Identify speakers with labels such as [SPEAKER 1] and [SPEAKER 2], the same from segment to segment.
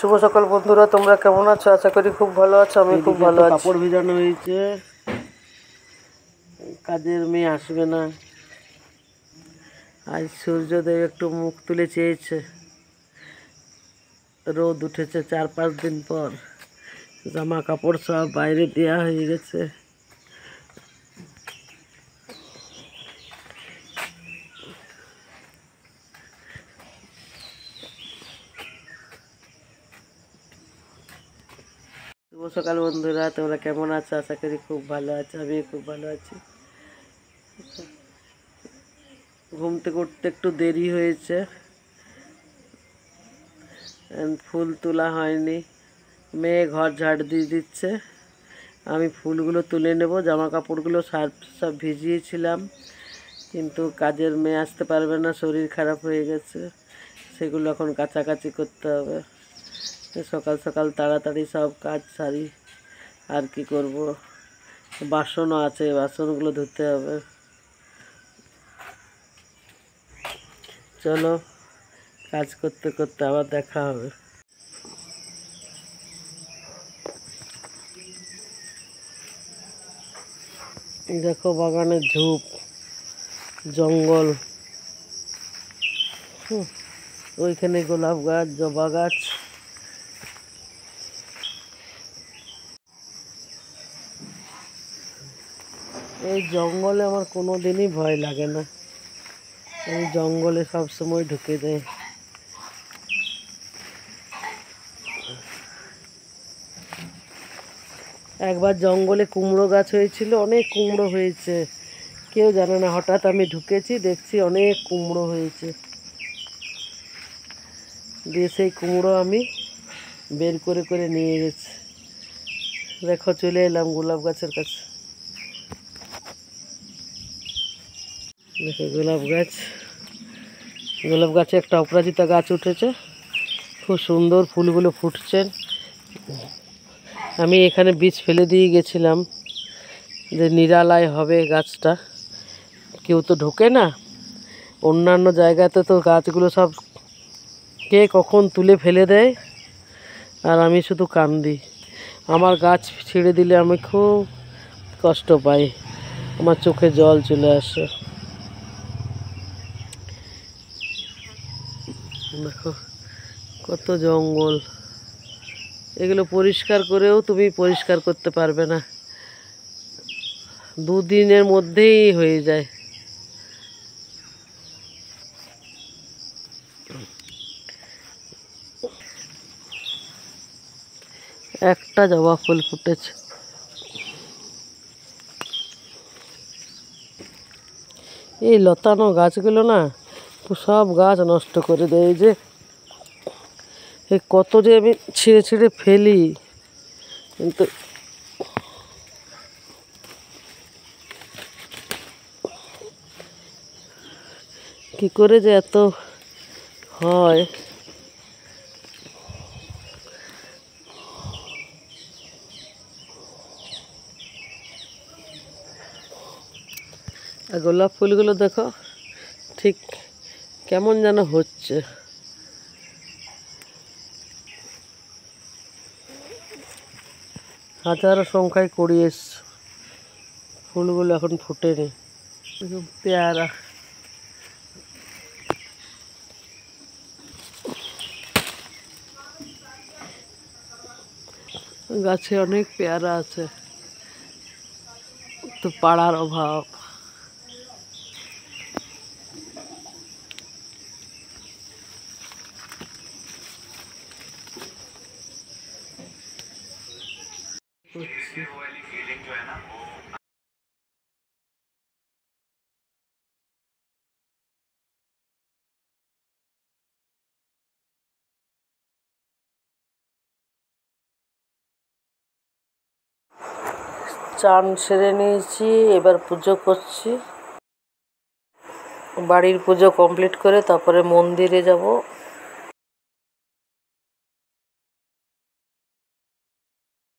[SPEAKER 1] শুভ সকাল বন্ধুরা, তোমরা কেমন আছো? আশা করি খুব ভালো আছো। আমি খুব ভালো আছি। কাপড় ভিজানো হয়েছে, কাজের মেয়ে আসবে না। আজ সূর্যদেব একটু মুখ তুলে চেয়েছে, রোদ উঠেছে 4-5 দিন পর। জামা কাপড় সব বাইরে দেওয়া হয়ে গেছে। শুভ সকাল বন্ধুরা, তোমরা কেমন আছো? আশা করি খুব ভালো আছো। আমি খুব ভালো আছি। ঘুম থেকে উঠতে একটু দেরি হয়েছে, ফুল তোলা হয়নি। মেয়ে ঘর ঝাড় দিয়ে দিচ্ছে, আমি ফুলগুলো তুলে নেব। জামা কাপড়গুলো সব ভিজিয়েছিলাম, কিন্তু কাজের মেয়ে আসতে পারবে না, শরীর খারাপ হয়ে গেছে। সেগুলো এখন কাচাকাচি করতে হবে। সকাল সকাল তাড়াতাড়ি সব কাজ সারি। আর কি করব, বাসনও আছে, বাসনগুলো ধুতে হবে। চলো, কাজ করতে করতে আবার দেখা হবে। দেখো বাগানের ঝোপ, জঙ্গল, ওইখানে গোলাপ গাছ, জবা গাছ। এই জঙ্গলে আমার কোনো দিনই ভয় লাগে না। আমি জঙ্গলে সবসময় ঢুকে যাই। একবার জঙ্গলে কুমড়ো গাছ হয়েছিল, অনেক কুমড়ো হয়েছে, কেউ জানে না। হঠাৎ আমি ঢুকেছি, দেখছি অনেক কুমড়ো হয়েছে। দিয়ে সেই কুমড়ো আমি বের করে করে নিয়ে গেছি। দেখো চলে এলাম গোলাপ গাছের কাছে। দেখো গোলাপ গাছ, গোলাপ গাছে একটা অপরাজিতা গাছ উঠেছে, খুব সুন্দর ফুলগুলো ফুটছে। আমি এখানে বীজ ফেলে দিয়ে গেছিলাম যে নিরালায় হবে গাছটা, কেউ তো ঢোকে না। অন্যান্য জায়গাতে তো গাছগুলো সব কে কখন তুলে ফেলে দেয়, আর আমি শুধু কান্দি। আমার গাছ ছেড়ে দিলে আমি খুব কষ্ট পাই, আমার চোখে জল চলে আসে। দেখো কত জঙ্গল, এগুলো পরিষ্কার করেও তুমি পরিষ্কার করতে পারবে না, 2 দিনের মধ্যেই হয়ে যায়। একটা জবা ফুল ফুটেছে। এই লতানো গাছগুলো না সব গাছ নষ্ট করে দেয়। এই যে কত যে আমি ছিঁড়ে ছিঁড়ে ফেলি, কিন্তু কি করে যে এত হয়। আর গোলাপ ফুলগুলো দেখো ঠিক কেমন যেন হচ্ছে। হাজারো সংখ্যায় কুড়ি এসছে, ফুলগুলো এখন ফুটেনি। পেয়ারা গাছে অনেক পেয়ারা আছে, তো পাড়ার অভাব। চান সেরে নিয়েছি, এবার পুজো করছি। বাড়ির পুজো কমপ্লিট করে তারপরে মন্দিরে যাব।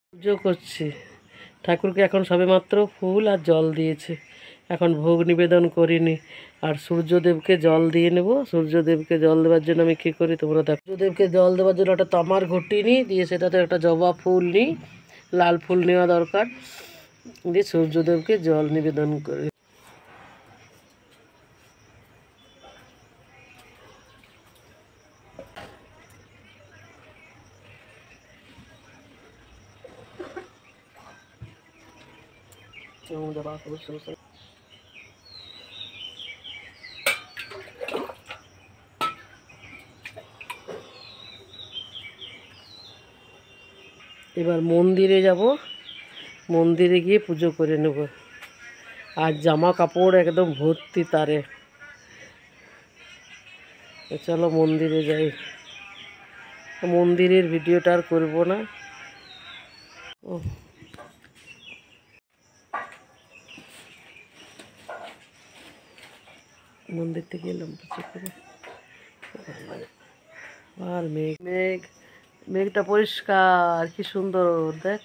[SPEAKER 1] পুজো করছি ঠাকুরকে, এখন সবেমাত্র ফুল আর জল দিয়েছে। এখন ভোগ নিবেদন করিনি। আর সূর্যদেবকে জল দিয়ে নেব। সূর্যদেবকে জল দেওয়ার জন্য আমি কী করি তোমরা দেখো। সূর্যদেবকে জল দেওয়ার জন্য একটা তামার ঘটি নিই, দিয়ে সেটাতে একটা জবা ফুল নিই, লাল ফুল নেওয়া দরকার, দিয়ে সূর্যদেবকে জল নিবেদন করি। এবার মন্দিরে যাব, মন্দিরে গিয়ে পুজো করে নেব। আর জামা কাপড় একদম ভর্তি তারে। চলো মন্দিরে যাই। মন্দিরের ভিডিওটা আর করবো না। মন্দির থেকে এলাম পুজো করে। আর মেঘ মেঘ মেঘটা পরিষ্কার, কি সুন্দর দেখ।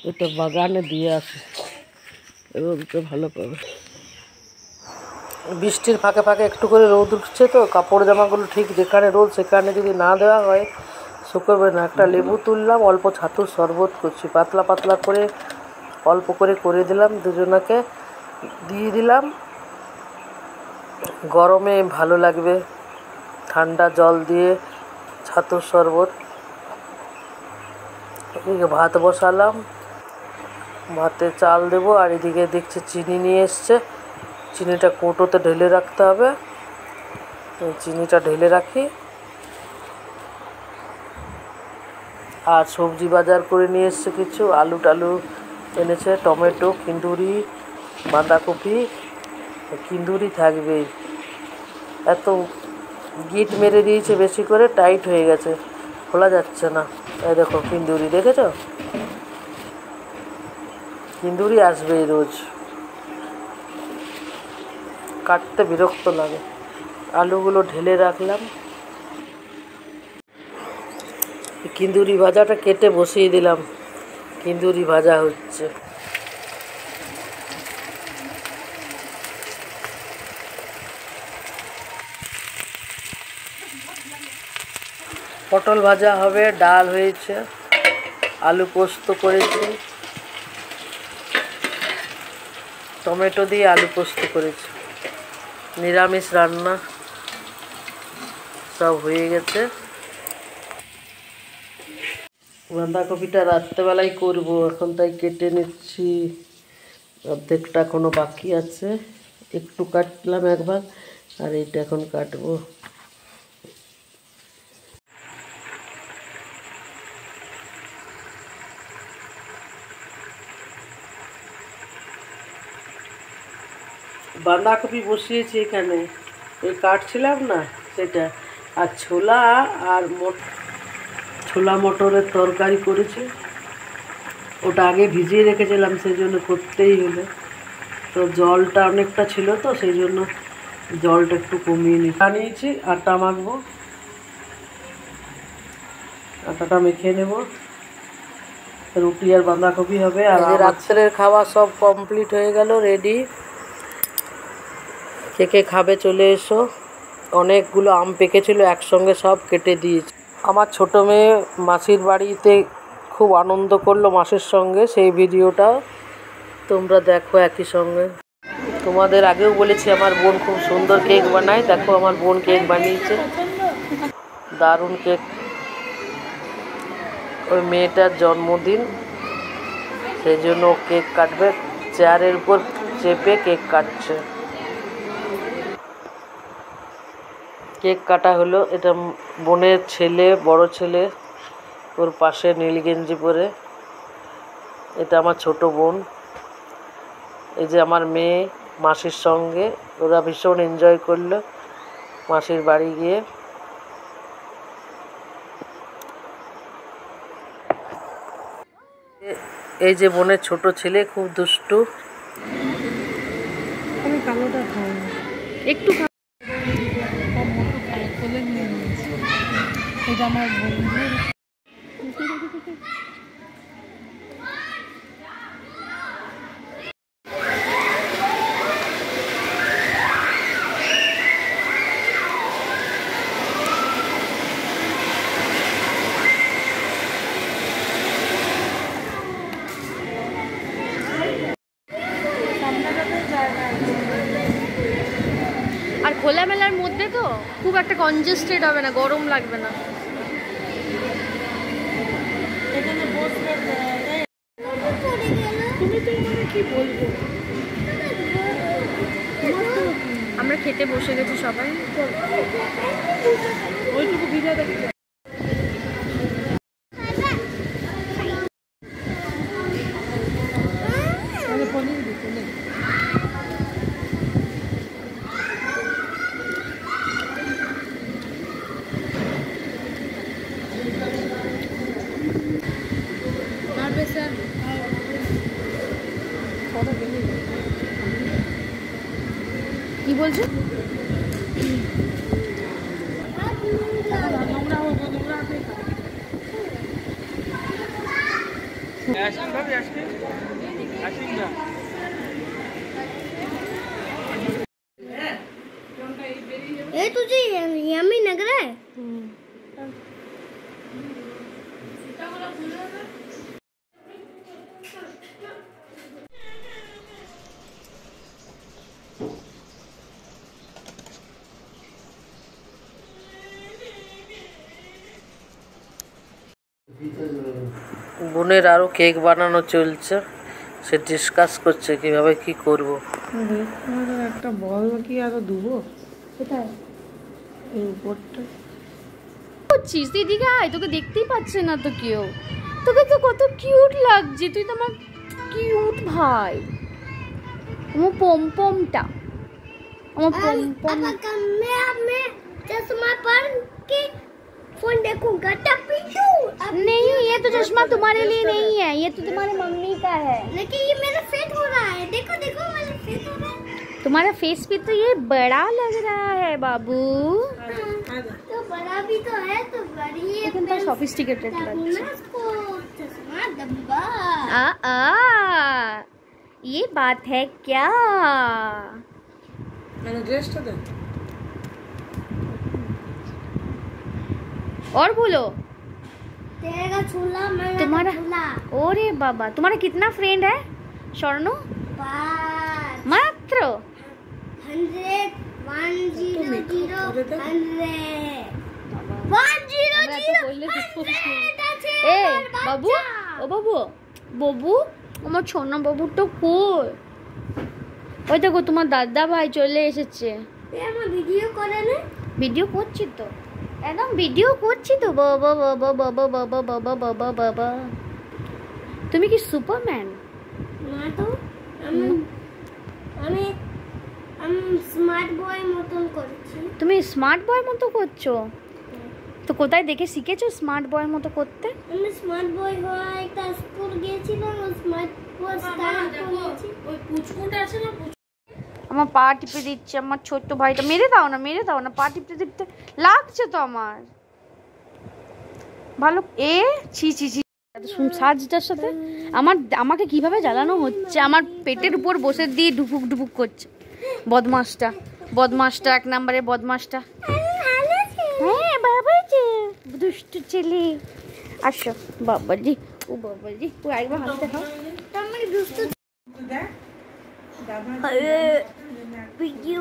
[SPEAKER 1] এটা বাগানে দিয়ে আসে, রোদটা ভালো পাবে। বৃষ্টির ফাঁকে ফাঁকে একটু করে রোদ উঠছে, তো কাপড় জামাগুলো ঠিক যেখানে রোদ সেখানে যদি না দেওয়া হয় শুকোবে না। একটা লেবু তুললাম, অল্প ছাতুর শরবত করছি, পাতলা পাতলা করে অল্প করে করে দিলাম, দুজনাকে দিয়ে দিলাম। গরমে ভালো লাগবে ঠান্ডা জল দিয়ে ছাতুর শরবত। এদিকে ভাত বসালাম, ভাতে চাল দেবো। আর এদিকে দেখছি চিনি নিয়ে এসছে, চিনিটা কৌটোতে ঢেলে রাখতে হবে। চিনিটা ঢেলে রাখি। আর সবজি বাজার করে নিয়ে এসছে কিছু, আলু টালু এনেছে, টমেটো, কিন্দুরি, বাঁধাকপি। কিন্দুরি থাকবেই, এত গিট মেরে দিয়েছে বেশি করে, টাইট হয়ে গেছে, খোলা যাচ্ছে না। এই দেখো কিন্দুরি, দেখেছ? কিন্দুরি আসবেই রোজ, কাটতে বিরক্ত লাগে। আলুগুলো ঢেলে রাখলাম। কিন্দুরি ভাজাটা কেটে বসিয়ে দিলাম, কিন্দুরি ভাজা হচ্ছে। পটল ভাজা হবে, ডাল হয়েছে, আলু পোস্ত করেছি, টমেটো দিয়ে আলু পোস্ত করেছি। নিরামিষ রান্না সব হয়ে গেছে। বাঁধাকপিটা রাত্রেবেলায় করবো, এখন তাই কেটে নিচ্ছি। অর্ধেকটা এখনো বাকি আছে, একটু কাটলাম একবার, আর এইটা এখন কাটবো। বাঁধাকপি বসিয়েছি এখানে, ওই কাটছিলাম না সেটা। আর ছোলা আর ছোলা মটরের তরকারি করেছি, ওটা আগে ভিজিয়ে রেখেছিলাম, সেই জন্য করতেই হলো। তো জলটা অনেকটা ছিল, তো সেই জন্য জলটা একটু কমিয়ে নিয়েছি। আটা মাখবো, আটাটা মেখে নেব, রুটি আর বাঁধাকপি হবে। আর রাত্রের খাওয়া সব কমপ্লিট হয়ে গেল, রেডি। কে কে খাবে চলে এসো। অনেকগুলো আম পেকেছিল, একসঙ্গে সব কেটে দিয়েছি। আমার ছোটো মেয়ে মাসির বাড়িতে খুব আনন্দ করলো মাসির সঙ্গে, সেই ভিডিওটা তোমরা দেখো একই সঙ্গে। তোমাদের আগেও বলেছি আমার বোন খুব সুন্দর কেক বানায়, দেখো আমার বোন কেক বানিয়েছে, দারুণ কেক। ওই মেয়েটার জন্মদিন, সেই জন্য কেক কাটবে, চেয়ারের উপর চেপে কেক কাটছে। কেক কাটা হলো, এটা বোনের ছেলে, বড় ছেলে, ওর পাশে নীল গেঞ্জি পরে। এটা আমার ছোট বোন। এই যে আমার মেয়ে মাসির সঙ্গে, ওরা ভীষণ এনজয় করলো মাসির বাড়ি গিয়ে। এই যে বোনের ছোট ছেলে, খুব দুষ্টু।
[SPEAKER 2] আমি কালোটা খাই না, একটু এটা আমার বন্ধুর খোলামেলার মধ্যে তো খুব একটা কনজেস্টেড হবে না, গরম লাগবে না। আমরা খেতে বসে গেছি সবাই। কি বলছো?
[SPEAKER 3] ये तुझे यम्मी लग रहा है?
[SPEAKER 1] বোনের আরও কেক বানানো চলছে, সে ডিসকাস করছে কিভাবে কি করব। একটা বল কি আরো দুবো
[SPEAKER 2] কোথায়?
[SPEAKER 1] এই উপরটা
[SPEAKER 2] করছিস দিদিকে? আয়, তোকে দেখতেই পাচ্ছে না তো কেউ। তোকে তো কত কিউট লাগছে, তুই তো আমার কিউট ভাই। আমার পমপমটা, আমার পমপম।
[SPEAKER 3] मैं चश्मा पहन के फोन देखूंगा तब पिटू।
[SPEAKER 2] नहीं, ये तो चश्मा तुम्हारे लिए नहीं है, ये तो तुम्हारे मम्मी का है।
[SPEAKER 3] लेकिन ये मेरा फेट हो रहा है, देखो देखो मेरा फेट हो रहा है।
[SPEAKER 2] तुम्हारा फेस पे तो ये बड़ा लग रहा है बाबू।
[SPEAKER 3] तो बड़ा भी तो है, तो बड़ी है।
[SPEAKER 2] लेकिन तो सोफिस्टिकेटेड लगता है।
[SPEAKER 3] चश्मा डब्बा।
[SPEAKER 2] ये बात है क्या?
[SPEAKER 1] मैंने ड्रेस तो दे
[SPEAKER 2] और बोलो।
[SPEAKER 3] तेरा झूला मेरा
[SPEAKER 2] तुम्हारा
[SPEAKER 3] झूला।
[SPEAKER 2] ओरे बाबा, तुम्हारा कितना फ्रेंड है स्वर्णो?
[SPEAKER 3] बस
[SPEAKER 2] मात्र
[SPEAKER 3] 100 100
[SPEAKER 2] এ বাবু, ও বাবু, বাবু, আমার ছোনা বাবুটা কই? ওই দেখো তোমার দাদা ভাই চলে এসেছে।
[SPEAKER 3] আমার ভিডিও করে না?
[SPEAKER 2] ভিডিও করছি তো, একদম ভিডিও করছি তো। বাবা বাবা বাবা বাবা বাবা বাবা বাবা, তুমি কি সুপারম্যান?
[SPEAKER 3] না তো, আমি আমি আমি স্মার্ট বয় মতন করছি।
[SPEAKER 2] তুমি স্মার্ট বয় মতো করছো? তো কোথায় দেখে শিখেছো স্মার্ট বয়ের মতো করতে?
[SPEAKER 3] আমি স্মার্ট বয় হওয়া একটা স্কুল গিয়েছিলাম, স্মার্ট বয় স্টার্ট করেছি। ওই পুচকুটা আছে না,
[SPEAKER 2] আমার পা টিপে দিচ্ছে আমার ছোট্ট ভাইটা। মেরে দাও না, মেরে দাও না, পা টিপতে টিপতে লাগছে তো আমার। ভালো এ ছি ছি ছি, সাজটার সাথে আমাকে কিভাবে জ্বালানো হচ্ছে। আমার পেটের উপর বসে দিয়ে ডুবুক ডুবুক করছে। বদমাসটা, বদমাসটা, এক নম্বরে বদমাসটা। হ্যাঁ বাবাজি, দুষ্টু ছেলে। আসো বাবাজি, ও বাবাজি, ও একবার হাত দেখাও।
[SPEAKER 3] আমার দুষ্টু ভিডিও